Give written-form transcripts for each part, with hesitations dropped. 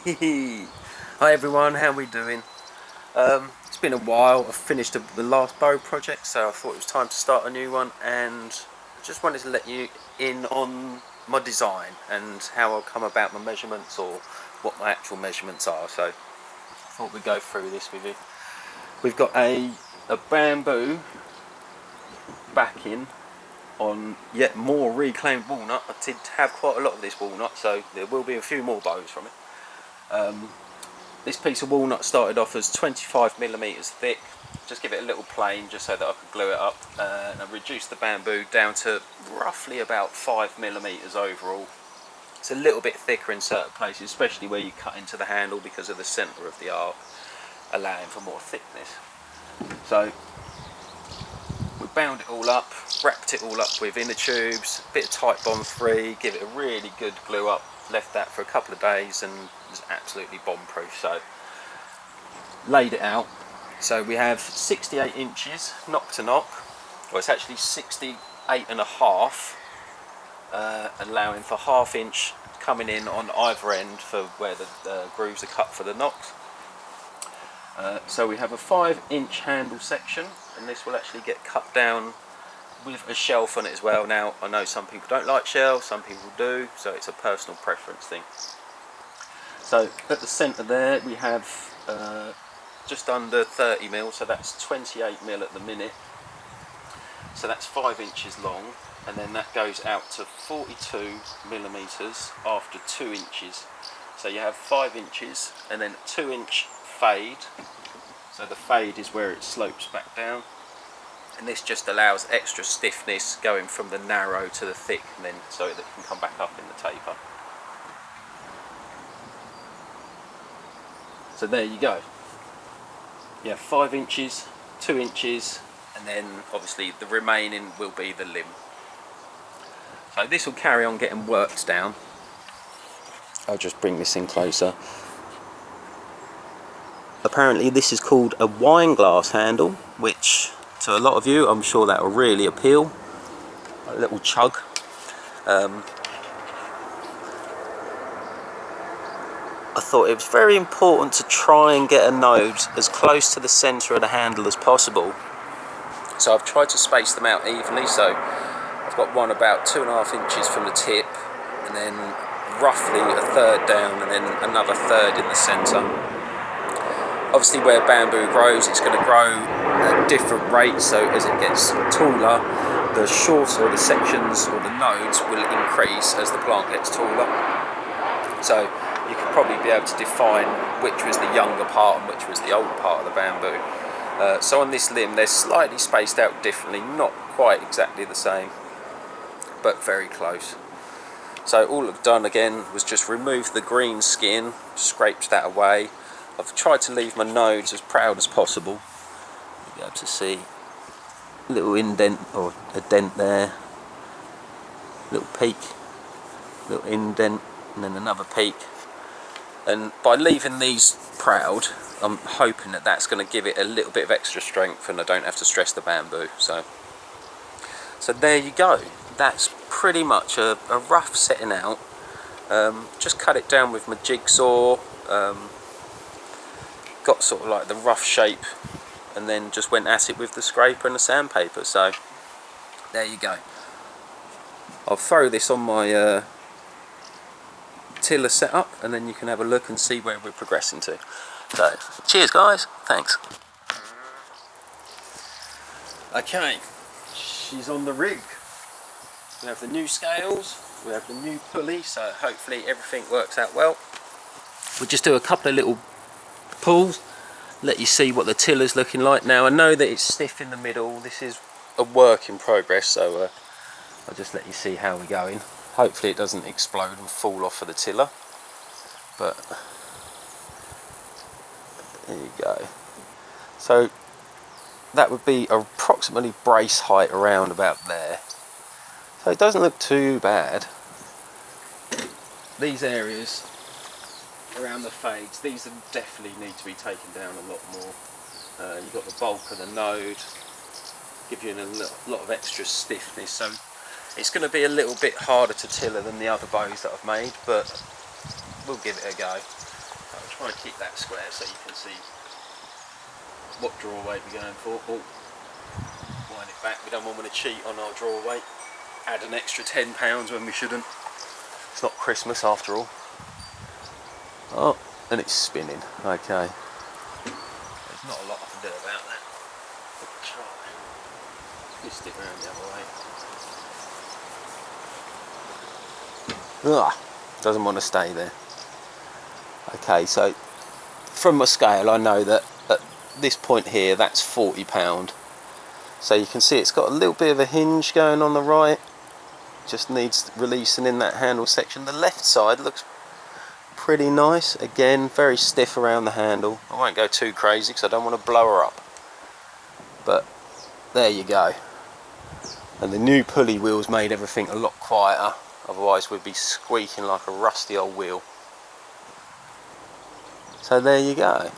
Hi everyone, how we doing? It's been a while. I've finished the last bow project, so I thought it was time to start a new one, and I just wanted to let you in on my design and how I'll come about my measurements, or what my actual measurements are. So I thought we'd go through this with you. We've got a bamboo backing on yet more reclaimed walnut. I did have quite a lot of this walnut, so there will be a few more bows from it. This piece of walnut started off as 25mm thick. Just give it a little plane just so that I could glue it up, and I reduced the bamboo down to roughly about 5mm overall. It's a little bit thicker in certain places, especially where you cut into the handle because of the centre of the arc, allowing for more thickness. So we bound it all up, wrapped it all up with inner tubes, a bit of Titebond 3, give it a really good glue up, left that for a couple of days and it was absolutely bomb proof. So laid it out. So we have 68 inches knock to knock, well it's actually 68.5, allowing for ½ inch coming in on either end for where the grooves are cut for the knocks. So we have a 5-inch handle section, and this will actually get cut down with a shelf on it as well. Now I know some people don't like shelves, some people do, so it's a personal preference thing. So at the centre there we have just under 30mm, so that's 28mm at the minute. So that's 5 inches long, and then that goes out to 42mm after 2 inches. So you have 5 inches and then 2-inch fade. So the fade is where it slopes back down, and this just allows extra stiffness going from the narrow to the thick, and then so that it can come back up in the taper. So there you go. You have 5 inches, 2 inches, and then obviously the remaining will be the limb. So this will carry on getting worked down. I'll just bring this in closer. Apparently this is called a wine glass handle, which to a lot of you I'm sure that will really appeal. A little chug. I thought it was very important to try and get a node as close to the centre of the handle as possible. So I've tried to space them out evenly, so I've got one about 2.5 inches from the tip, and then roughly a third down, and then another third in the centre. Obviously where bamboo grows, it's going to grow at different rates, so as it gets taller, the shorter the sections or the nodes will increase as the plant gets taller. So you could probably be able to define which was the younger part and which was the older part of the bamboo. So on this limb they're slightly spaced out differently, not quite exactly the same, but very close. So all I've done again was just remove the green skin, scraped that away. I've tried to leave my nodes as proud as possible. You'll be able to see a little indent or a dent there, little peak, little indent, and then another peak. And by leaving these proud, I'm hoping that that's going to give it a little bit of extra strength and I don't have to stress the bamboo. So there you go. That's pretty much a rough setting out. Just cut it down with my jigsaw. Got sort of like the rough shape, and then just went at it with the scraper and the sandpaper. So there you go. I'll throw this on my tiller setup, and then you can have a look and see where we're progressing to. So cheers guys, thanks. Okay, she's on the rig. We have the new scales, we have the new pulley, so hopefully everything works out well. We'll just do a couple of little pulls, let you see what the tiller's looking like. Now I know that it's stiff in the middle, this is a work in progress, so I'll just let you see how we're going. Hopefully it doesn't explode and fall off of the tiller, but there you go. So that would be approximately brace height around about there. So it doesn't look too bad. These areas around the fades, these definitely need to be taken down a lot more. You've got the bulk of the node, give you a lot of extra stiffness, so it's going to be a little bit harder to tiller than the other bows that I've made, but we'll give it a go. I'll try and keep that square so you can see what draw weight we're going for. Oh, wind it back, we don't want to cheat on our draw weight. Add an extra £10 when we shouldn't. It's not Christmas after all. Oh, and it's spinning. Okay. There's not a lot I can do about that. Try. Twist it round the other way. Ugh, doesn't want to stay there. Okay, so from my scale I know that at this point here that's £40. So you can see it's got a little bit of a hinge going on the right. Just needs releasing in that handle section. The left side looks pretty nice. Again, very stiff around the handle. I won't go too crazy because I don't want to blow her up. But there you go. And the new pulley wheels made everything a lot quieter. Otherwise we'd be squeaking like a rusty old wheel. So there you go.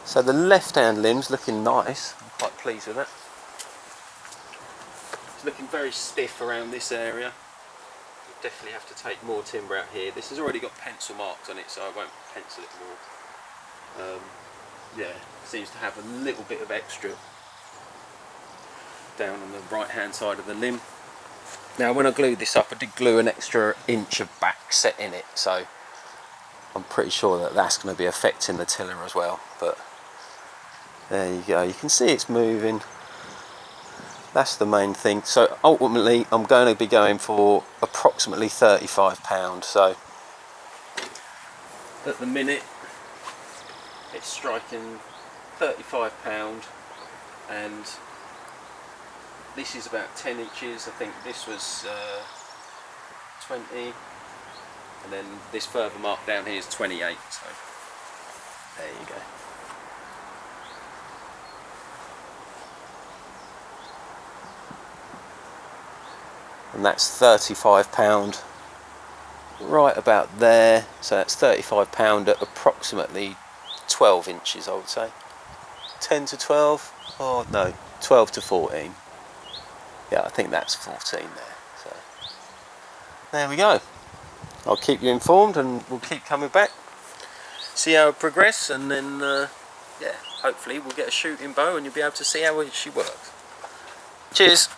So the left hand limb's looking nice. I'm quite pleased with it. It's looking very stiff around this area. We'll definitely have to take more timber out here. This has already got pencil marks on it, so I won't pencil it more. Yeah, seems to have a little bit of extra down on the right hand side of the limb. Now when I glued this up, I did glue an extra inch of back set in it, so I'm pretty sure that that's going to be affecting the tiller as well. But there you go, you can see it's moving. That's the main thing. So ultimately I'm going to be going for approximately £35. So at the minute it's striking £35, and this is about 10 inches. I think this was 20, and then this further mark down here is 28. So there you go. And that's £35 right about there. So that's £35 at approximately 12 inches, I would say. 10 to 12, oh no, 12 to 14. Yeah, I think that's 14 there. So there we go. I'll keep you informed and we'll keep coming back, see how it progresses, and then yeah, hopefully we'll get a shooting bow and you'll be able to see how she works. Cheers.